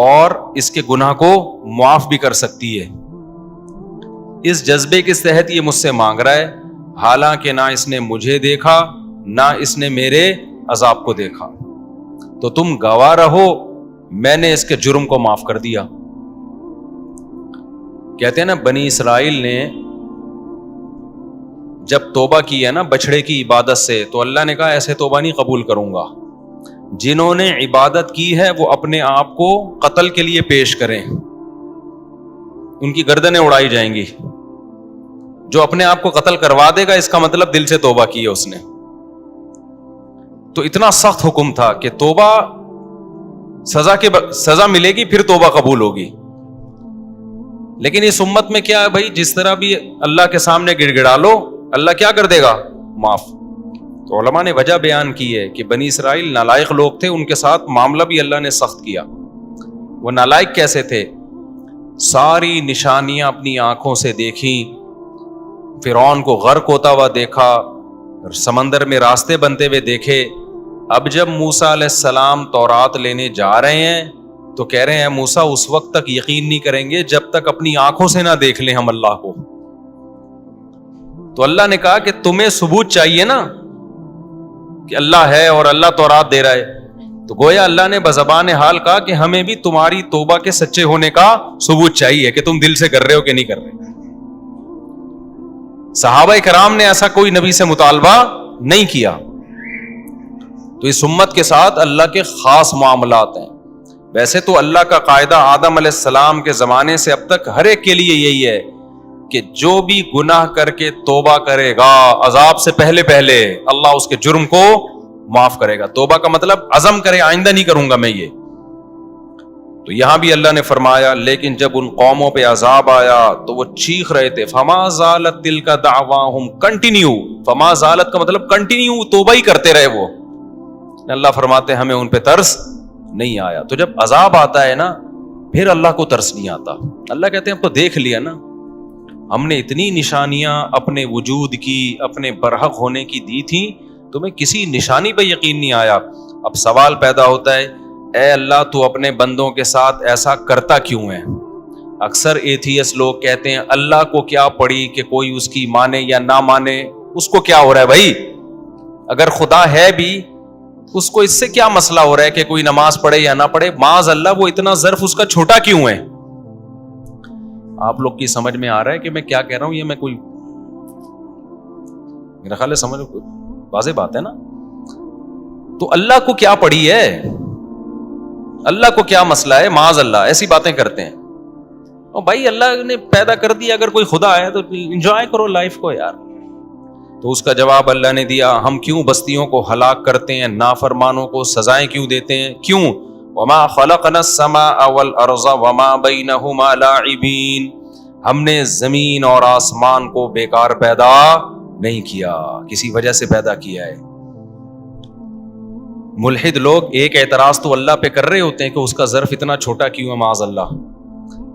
اور اس کے گناہ کو معاف بھی کر سکتی ہے. اس جذبے کے تحت یہ مجھ سے مانگ رہا ہے، حالانکہ نہ اس نے مجھے دیکھا نہ اس نے میرے عذاب کو دیکھا. تو تم گواہ رہو، میں نے اس کے جرم کو معاف کر دیا. کہتے ہیں نا بنی اسرائیل نے جب توبہ کی ہے نا بچڑے کی عبادت سے، تو اللہ نے کہا ایسے توبہ نہیں قبول کروں گا. جنہوں نے عبادت کی ہے وہ اپنے آپ کو قتل کے لیے پیش کریں، ان کی گردنیں اڑائی جائیں گی. جو اپنے آپ کو قتل کروا دے گا اس کا مطلب دل سے توبہ کی ہے اس نے. تو اتنا سخت حکم تھا کہ توبہ سزا ملے گی پھر توبہ قبول ہوگی. لیکن اس امت میں کیا ہے بھائی، جس طرح بھی اللہ کے سامنے گڑ گڑا لو اللہ کیا کر دے گا؟ معاف. تو علماء نے وجہ بیان کی ہے کہ بنی اسرائیل نالائق لوگ تھے، ان کے ساتھ معاملہ بھی اللہ نے سخت کیا. وہ نالائق کیسے تھے؟ ساری نشانیاں اپنی آنکھوں سے دیکھیں، فرعون کو غرق ہوتا ہوا دیکھا، سمندر میں راستے بنتے ہوئے دیکھے. اب جب موسیٰ علیہ السلام تورات لینے جا رہے ہیں تو کہہ رہے ہیں موسیٰ اس وقت تک یقین نہیں کریں گے جب تک اپنی آنکھوں سے نہ دیکھ لیں ہم اللہ کو. تو اللہ نے کہا کہ تمہیں ثبوت چاہیے نا کہ اللہ ہے اور اللہ تورات دے رہا ہے. تو گویا اللہ نے بزبان حال کہا کہ ہمیں بھی تمہاری توبہ کے سچے ہونے کا ثبوت چاہیے کہ تم دل سے کر رہے ہو کہ نہیں کر رہے. صحابہ کرام نے ایسا کوئی نبی سے مطالبہ نہیں کیا. تو اس امت کے ساتھ اللہ کے خاص معاملات ہیں. ویسے تو اللہ کا قاعدہ آدم علیہ السلام کے زمانے سے اب تک ہر ایک کے لیے یہی ہے کہ جو بھی گناہ کر کے توبہ کرے گا عذاب سے پہلے اللہ اس کے جرم کو معاف کرے گا. توبہ کا مطلب عزم کرے آئندہ نہیں کروں گا میں یہ. تو یہاں بھی اللہ نے فرمایا لیکن جب ان قوموں پہ عذاب آیا تو وہ چیخ رہے تھے. فما زالت تلک دعواہم، کنٹینیو. فما زالت کا مطلب کنٹینیو توبہ ہی کرتے رہے وہ. اللہ فرماتے ہمیں ان پہ ترس نہیں آیا. تو جب عذاب آتا ہے نا پھر اللہ کو ترس نہیں آتا. اللہ کہتے ہیں اب تو دیکھ لیا نا، ہم نے اتنی نشانیاں اپنے وجود کی، اپنے برحق ہونے کی دی تھی، تمہیں کسی نشانی پہ یقین نہیں آیا. اب سوال پیدا ہوتا ہے اے اللہ تو اپنے بندوں کے ساتھ ایسا کرتا کیوں ہے؟ اکثر ایتھیس لوگ کہتے ہیں اللہ کو کیا پڑی کہ کوئی اس کی مانے یا نہ مانے، اس کو کیا ہو رہا ہے بھائی؟ اگر خدا ہے بھی اس کو اس سے کیا مسئلہ ہو رہا ہے کہ کوئی نماز پڑھے یا نہ پڑھے؟ معاذ اللہ وہ اتنا ظرف اس کا چھوٹا کیوں ہے؟ آپ لوگ کی سمجھ میں آ رہا ہے کہ میں کیا کہہ رہا ہوں؟ یہ میں کوئی میرا خیال ہے سمجھ واضح بات ہے نا. تو اللہ کو کیا پڑی ہے؟ اللہ کو کیا مسئلہ ہے؟ معاذ اللہ ایسی باتیں کرتے ہیں. اور بھائی اللہ نے پیدا کر دیا، اگر کوئی خدا ہے تو انجوائے کرو لائف کو یار. تو اس کا جواب اللہ نے دیا ہم کیوں بستیوں کو ہلاک کرتے ہیں، نافرمانوں کو سزائیں کیوں دیتے ہیں؟ کیوں؟ وما خلقنا السماء والارض وما بینہما لاعبین، ہم نے زمین اور آسمان کو بیکار پیدا نہیں کیا، کسی وجہ سے پیدا کیا ہے. ملحد لوگ ایک اعتراض تو اللہ پہ کر رہے ہوتے ہیں کہ اس کا ظرف اتنا چھوٹا کیوں ہے معاذ اللہ،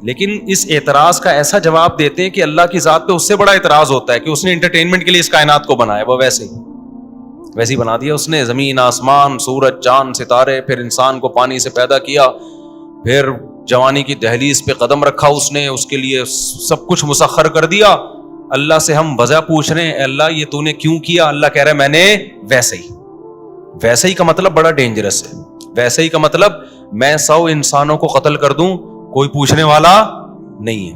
لیکن اس اعتراض کا ایسا جواب دیتے ہیں کہ اللہ کی ذات پہ اس سے بڑا اعتراض ہوتا ہے کہ اس نے انٹرٹینمنٹ کے لیے اس کائنات کو بنایا، وہ ویسے ہی بنا دیا اس نے. زمین آسمان سورج چاند ستارے، پھر انسان کو پانی سے پیدا کیا، پھر جوانی کی دہلیز پہ قدم رکھا اس نے، اس کے لیے سب کچھ مسخر کر دیا. اللہ سے ہم وجہ پوچھ رہے ہیں اللہ یہ تو نے کیوں کیا؟ اللہ کہہ رہا ہے میں نے ویسے ہی. ویسے ہی کا مطلب بڑا ڈینجرس ہے. ویسے ہی کا مطلب میں 100 انسانوں کو قتل کر دوں کوئی پوچھنے والا نہیں ہے.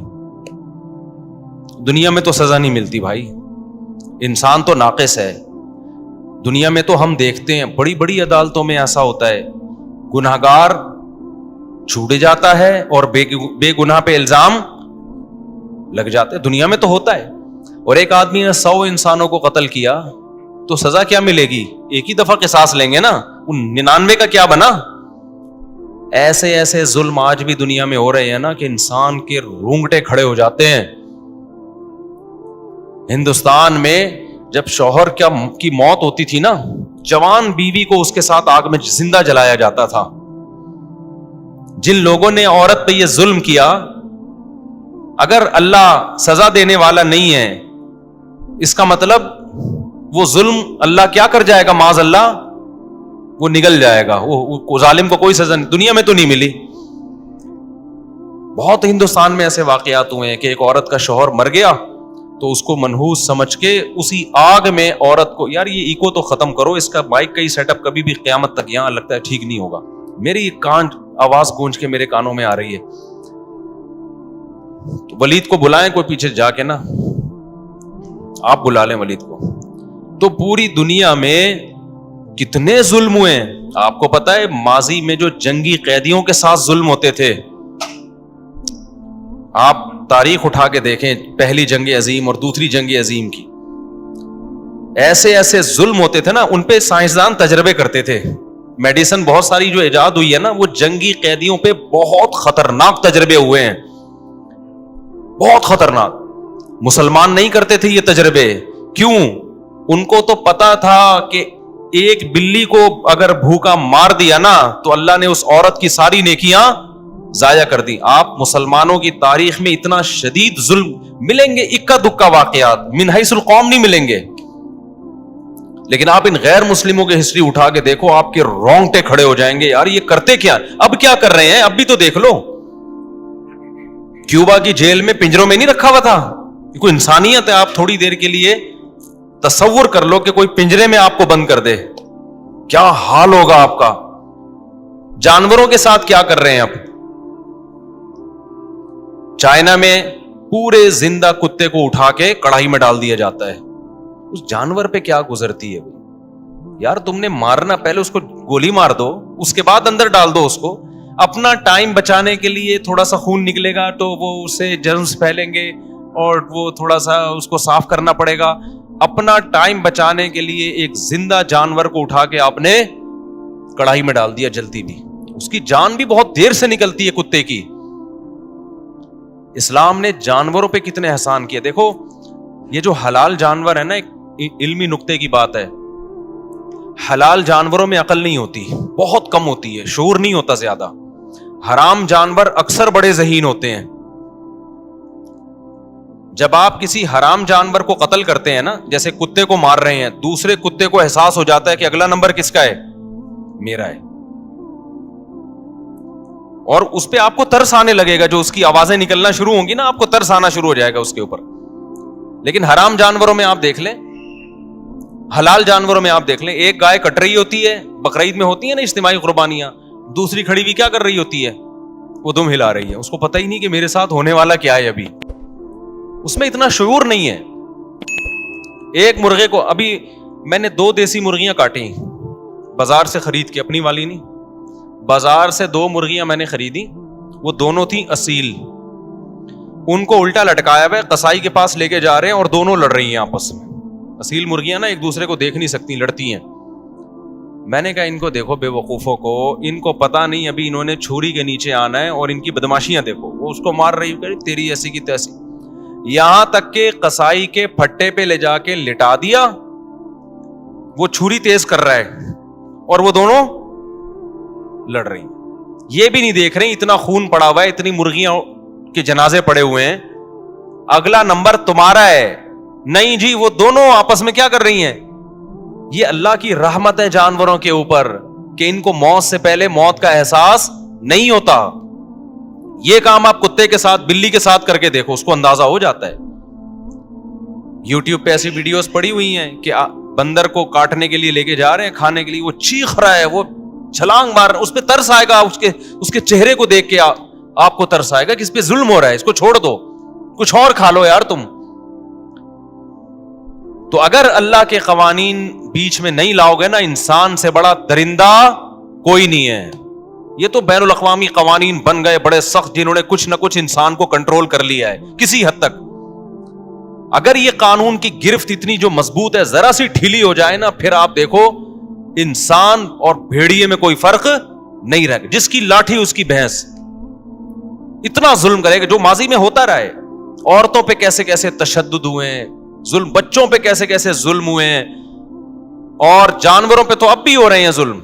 دنیا میں تو سزا نہیں ملتی بھائی، انسان تو ناقص ہے. دنیا میں تو ہم دیکھتے ہیں بڑی بڑی عدالتوں میں ایسا ہوتا ہے گناہگار چھوٹ جاتا ہے اور بے گناہ پہ الزام لگ جاتے ہیں. دنیا میں تو ہوتا ہے. اور ایک آدمی نے 100 انسانوں کو قتل کیا تو سزا کیا ملے گی؟ ایک ہی دفعہ قصاص لیں گے نا، 99 کا کیا بنا؟ ایسے ایسے ظلم آج بھی دنیا میں ہو رہے ہیں نا کہ انسان کے رونگٹے کھڑے ہو جاتے ہیں. ہندوستان میں جب شوہر کی موت ہوتی تھی نا، جوان بیوی کو اس کے ساتھ آگ میں زندہ جلایا جاتا تھا. جن لوگوں نے عورت پہ یہ ظلم کیا، اگر اللہ سزا دینے والا نہیں ہے اس کا مطلب وہ ظلم اللہ کیا کر جائے گا؟ معاذ اللہ وہ نگل جائے گا. وہ ظالم کو کوئی سزا دنیا میں تو نہیں ملی. بہت ہندوستان میں ایسے واقعات ہوئے ہیں کہ ایک عورت کا شوہر مر گیا تو اس کو منحوس سمجھ کے اسی آگ میں عورت کو, یار یہ ایکو تو ختم کرو, اس کا مائک کا ہی سیٹ اپ کبھی بھی قیامت تک یہاں لگتا ہے ٹھیک نہیں ہوگا, میری کان آواز گونج کے میرے کانوں میں آ رہی ہے. تو ولید کو بلائیں کوئی پیچھے جا کے نا, آپ بلا لیں ولید کو. تو پوری دنیا میں کتنے ظلم ہوئے ہیں آپ کو پتا ہے. ماضی میں جو جنگی قیدیوں کے ساتھ ظلم ہوتے تھے, آپ تاریخ اٹھا کے دیکھیں, پہلی جنگ عظیم اور دوسری جنگ عظیم کی, ایسے ایسے ظلم ہوتے تھے نا, ان پہ سائنسدان تجربے کرتے تھے. میڈیسن بہت ساری جو ایجاد ہوئی ہے نا, وہ جنگی قیدیوں پہ بہت خطرناک تجربے ہوئے ہیں, بہت خطرناک. مسلمان نہیں کرتے تھے یہ تجربے, کیوں؟ ان کو تو پتا تھا کہ ایک بلی کو اگر بھوکا مار دیا نا تو اللہ نے اس عورت کی ساری نیکیاں ضائع کر دی. آپ مسلمانوں کی تاریخ میں اتنا شدید ظلم ملیں گے, اکا دکا واقعات من حیث القوم نہیں ملیں گے, لیکن آپ ان غیر مسلموں کی ہسٹری اٹھا کے دیکھو, آپ کے رونگٹے کھڑے ہو جائیں گے, یار یہ کرتے کیا, اب کیا کر رہے ہیں, اب بھی تو دیکھ لو. کیوبا کی جیل میں پنجروں میں نہیں رکھا ہوا تھا, کوئی انسانیت ہے؟ آپ تھوڑی دیر کے لیے تصور کر لو کہ کوئی پنجرے میں آپ کو بند کر دے, کیا حال ہوگا آپ کا. جانوروں کے ساتھ کیا کر رہے ہیں اب. چائنا میں پورے زندہ کتے کو اٹھا کے کڑاہی میں ڈال دیا جاتا ہے. اس جانور پہ کیا گزرتی ہے یار, تم نے مارنا پہلے اس کو گولی مار دو, اس کے بعد اندر ڈال دو اس کو. اپنا ٹائم بچانے کے لیے تھوڑا سا خون نکلے گا تو وہ اسے جرمز پھیلیں گے اور وہ تھوڑا سا اس کو صاف کرنا پڑے گا. اپنا ٹائم بچانے کے لیے ایک زندہ جانور کو اٹھا کے آپ نے کڑاہی میں ڈال دیا, جلتی بھی, اس کی جان بھی بہت دیر سے نکلتی ہے کتے کی. اسلام نے جانوروں پہ کتنے احسان کیے. دیکھو یہ جو حلال جانور ہے نا, ایک علمی نقطے کی بات ہے, حلال جانوروں میں عقل نہیں ہوتی, بہت کم ہوتی ہے, شعور نہیں ہوتا زیادہ. حرام جانور اکثر بڑے ذہین ہوتے ہیں. جب آپ کسی حرام جانور کو قتل کرتے ہیں نا, جیسے کتے کو مار رہے ہیں, دوسرے کتے کو احساس ہو جاتا ہے کہ اگلا نمبر کس کا ہے, میرا ہے, اور اس پہ آپ کو ترس آنے لگے گا. جو اس کی آوازیں نکلنا شروع ہوں گی نا, آپ کو ترس آنا شروع ہو جائے گا اس کے اوپر. لیکن حرام جانوروں میں آپ دیکھ لیں, حلال جانوروں میں آپ دیکھ لیں, ایک گائے کٹ رہی ہوتی ہے, بقرعید میں ہوتی ہے نا اجتماعی قربانیاں, دوسری کھڑی ہوئی کیا کر رہی ہوتی ہے, وہ دم ہلا رہی ہے. اس کو پتہ ہی نہیں کہ میرے ساتھ ہونے والا کیا ہے, ابھی اس میں اتنا شعور نہیں ہے. ایک مرغے کو, ابھی میں نے 2 دیسی مرغیاں کاٹی بازار سے خرید کے, اپنی والی نہیں, بازار سے 2 مرغیاں میں نے خریدی, وہ دونوں تھیں اصیل. ان کو الٹا لٹکایا ہوا ہے, قصائی کے پاس لے کے جا رہے ہیں اور دونوں لڑ رہی ہیں آپس میں. اصیل مرغیاں نا ایک دوسرے کو دیکھ نہیں سکتی, لڑتی ہیں. میں نے کہا ان کو دیکھو بے وقوفوں کو, ان کو پتا نہیں ابھی انہوں نے چھری کے نیچے آنا ہے, اور ان کی بدماشیاں دیکھو, وہ اس کو مار رہی ہے, تیری ایسی کی تیسی, یہاں تک کہ قصائی کے پھٹے پہ لے جا کے لٹا دیا, وہ چھری تیز کر رہا ہے اور وہ دونوں لڑ رہی. یہ بھی نہیں دیکھ رہے اتنا خون پڑا ہوا ہے, اتنی مرغیاں کے جنازے پڑے ہوئے ہیں, اگلا نمبر تمہارا ہے. نہیں جی, وہ دونوں آپس میں کیا کر رہی ہیں. یہ اللہ کی رحمت ہے جانوروں کے اوپر کہ ان کو موت سے پہلے موت کا احساس نہیں ہوتا. یہ کام آپ کتے کے ساتھ, بلی کے ساتھ کر کے دیکھو, اس کو اندازہ ہو جاتا ہے. یوٹیوب پہ ایسی ویڈیوز پڑی ہوئی ہیں کہ بندر کو کاٹنے کے لیے لے کے جا رہے ہیں کھانے کے لیے, وہ چیخ رہا ہے, وہ چھلانگ مار رہا ہے, اس پہ ترس آئے گا, اس کے چہرے کو دیکھ کے آپ کو ترس آئے گا کہ اس پہ ظلم ہو رہا ہے, اس کو چھوڑ دو, کچھ اور کھا لو یار تم. تو اگر اللہ کے قوانین بیچ میں نہیں لاؤ گے نا, انسان سے بڑا درندہ کوئی نہیں ہے. یہ تو بین الاقوامی قوانین بن گئے بڑے سخت, جنہوں نے کچھ نہ کچھ انسان کو کنٹرول کر لیا ہے کسی حد تک. اگر یہ قانون کی گرفت اتنی جو مضبوط ہے, ذرا سی ڈھیلی ہو جائے نا, پھر آپ دیکھو انسان اور بھیڑیے میں کوئی فرق نہیں رہے گا. جس کی لاٹھی اس کی بھینس. اتنا ظلم کرے گا جو ماضی میں ہوتا رہا ہے. عورتوں پہ کیسے کیسے تشدد ہوئے ہیں, ظلم, بچوں پہ کیسے کیسے ظلم ہوئے ہیں, اور جانوروں پہ تو اب بھی ہو رہے ہیں ظلم.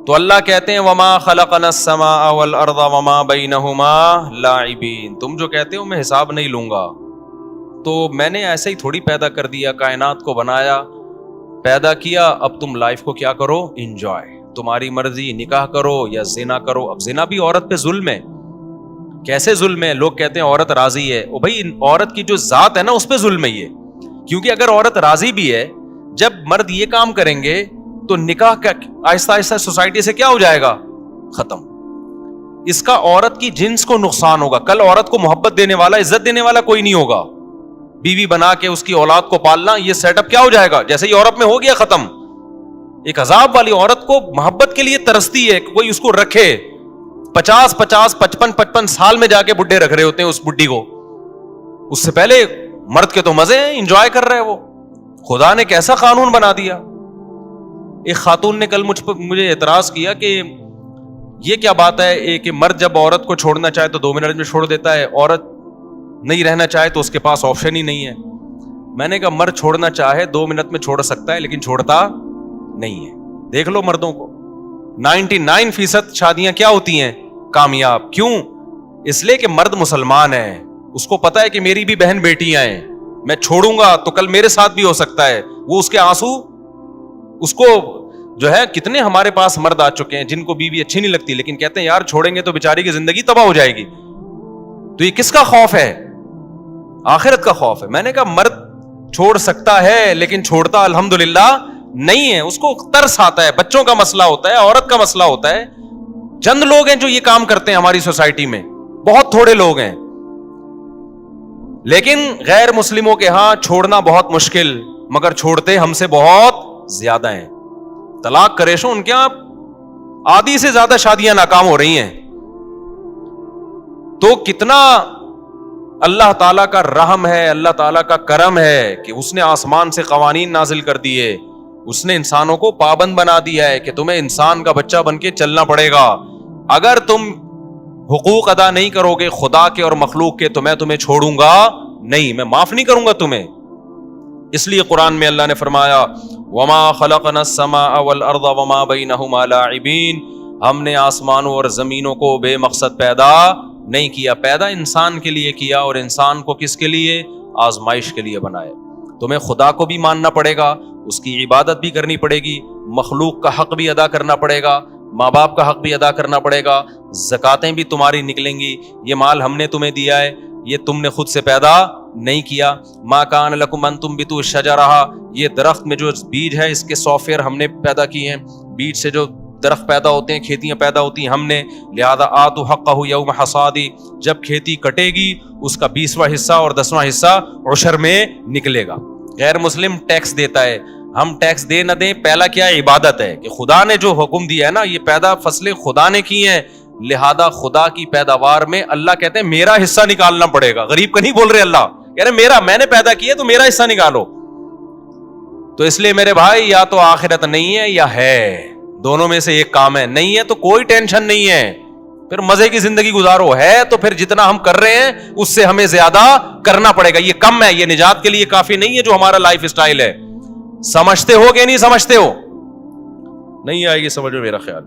تو اللہ کہتے ہیں وما خلقنا السماء والارض وما بینہما لاعبین. تم جو کہتے ہو میں حساب نہیں لوں گا, تو میں نے ایسے ہی تھوڑی پیدا کر دیا, کائنات کو بنایا, پیدا کیا, اب تم لائف کو کیا کرو, انجوائے, تمہاری مرضی, نکاح کرو یا زنا کرو. اب زنا بھی عورت پہ ظلم ہے, کیسے ظلم ہے؟ لوگ کہتے ہیں عورت راضی ہے. او بھائی عورت کی جو ذات ہے نا اس پہ ظلم ہے یہ, کیونکہ اگر عورت راضی بھی ہے, جب مرد یہ کام کریں گے تو نکاح کا آہستہ آہستہ سوسائٹی سے کیا ہو جائے گا؟ ختم. اس کا عورت کی جنس کو نقصان ہوگا. کل عورت کو محبت دینے والا, عزت دینے والا کوئی نہیں ہوگا. بیوی بنا کے اس کی اولاد کو پالنا, یہ سیٹ اپ کیا ہو جائے گا؟ جیسے یورپ میں ہو گیا ختم. ایک عذاب والی عورت کو محبت کے لیے ترستی ہے کہ کوئی اس کو رکھے. 55 سال میں جا کے بڈھے رکھ رہے ہوتے ہیں اس بڈھی کو. اس سے پہلے مرد کے تو مزے ہیں, انجوائے کر رہے ہیں وہ. خدا نے کیسا قانون بنا دیا. ایک خاتون نے کل مجھے اعتراض کیا کہ یہ کیا بات ہے کہ مرد جب عورت کو چھوڑنا چاہے تو 2 منٹ میں چھوڑ دیتا ہے, عورت نہیں رہنا چاہے تو اس کے پاس آپشن ہی نہیں ہے. میں نے کہا مرد چھوڑنا چاہے 2 منٹ میں چھوڑ سکتا ہے, لیکن چھوڑتا نہیں ہے. دیکھ لو مردوں کو, 99% شادیاں کیا ہوتی ہیں؟ کامیاب. کیوں؟ اس لیے کہ مرد مسلمان ہے, اس کو پتا ہے کہ میری بھی بہن بیٹیاں ہیں, میں چھوڑوں گا تو کل میرے ساتھ بھی ہو سکتا ہے. وہ اس کے آنسو اس کو جو ہے, کتنے ہمارے پاس مرد آ چکے ہیں جن کو بیوی اچھی نہیں لگتی لیکن کہتے ہیں یار چھوڑیں گے تو بیچاری کی زندگی تباہ ہو جائے گی. تو یہ کس کا خوف ہے؟ آخرت کا خوف ہے. میں نے کہا مرد چھوڑ سکتا ہے لیکن چھوڑتا الحمدللہ نہیں ہے. اس کو ترس آتا ہے, بچوں کا مسئلہ ہوتا ہے, عورت کا مسئلہ ہوتا ہے. چند لوگ ہیں جو یہ کام کرتے ہیں ہماری سوسائٹی میں, بہت تھوڑے لوگ ہیں. لیکن غیر مسلموں کے ہاں چھوڑنا بہت مشکل, مگر چھوڑتے ہم سے بہت زیادہ ہیں. طلاق کا ریشو ان کے یہاں آدھی سے زیادہ شادیاں ناکام ہو رہی ہیں. تو کتنا اللہ تعالیٰ کا رحم ہے, اللہ تعالیٰ کا کرم ہے کہ اس نے آسمان سے قوانین نازل کر دیے, اس نے انسانوں کو پابند بنا دیا ہے کہ تمہیں انسان کا بچہ بن کے چلنا پڑے گا. اگر تم حقوق ادا نہیں کرو گے خدا کے اور مخلوق کے تو میں تمہیں چھوڑوں گا نہیں, میں معاف نہیں کروں گا تمہیں. اس لیے قرآن میں اللہ نے فرمایا وما خلقنا السماء والارض وما بینہما لاعبین, ہم نے آسمانوں اور زمینوں کو بے مقصد پیدا نہیں کیا. پیدا انسان کے لیے کیا, اور انسان کو کس کے لیے؟ آزمائش کے لیے بنایا. تمہیں خدا کو بھی ماننا پڑے گا, اس کی عبادت بھی کرنی پڑے گی, مخلوق کا حق بھی ادا کرنا پڑے گا, ماں باپ کا حق بھی ادا کرنا پڑے گا, زکاتیں بھی تمہاری نکلیں گی. یہ مال ہم نے تمہیں دیا ہے, یہ تم نے خود سے پیدا نہیں کیا. ما کان لکم ان تنبتوا الشجرہ, یہ درخت میں جو بیج ہے اس کے سافٹ ہم نے پیدا کیے ہیں. بیج سے جو درخت پیدا ہوتے ہیں, کھیتیاں پیدا ہوتی ہیں ہم نے. لہذا آتوا حقہ یوم حصادی, جب کھیتی کٹے گی اس کا 20واں حصہ اور 10واں حصہ عشر میں نکلے گا. غیر مسلم ٹیکس دیتا ہے, ہم ٹیکس دے نہ دیں, پہلا کیا عبادت ہے کہ خدا نے جو حکم دیا ہے نا, یہ پیدا فصلیں خدا نے کی ہیں, لہذا خدا کی پیداوار میں اللہ کہتے ہیں میرا حصہ نکالنا پڑے گا. غریب کا نہیں بول رہے اللہ, کہہ رہے میرا, میں نے پیدا کیا تو میرا حصہ نکالو. تو اس لیے میرے بھائی یا تو آخرت نہیں ہے یا ہے, دونوں میں سے ایک کام ہے. نہیں ہے تو کوئی ٹینشن نہیں ہے, پھر مزے کی زندگی گزارو. ہے تو پھر جتنا ہم کر رہے ہیں اس سے ہمیں زیادہ کرنا پڑے گا. یہ کم ہے, یہ نجات کے لیے کافی نہیں ہے جو ہمارا لائف سٹائل ہے. سمجھتے ہو کہ نہیں سمجھتے ہو؟ نہیں آئے گی سمجھ میں میرا خیال.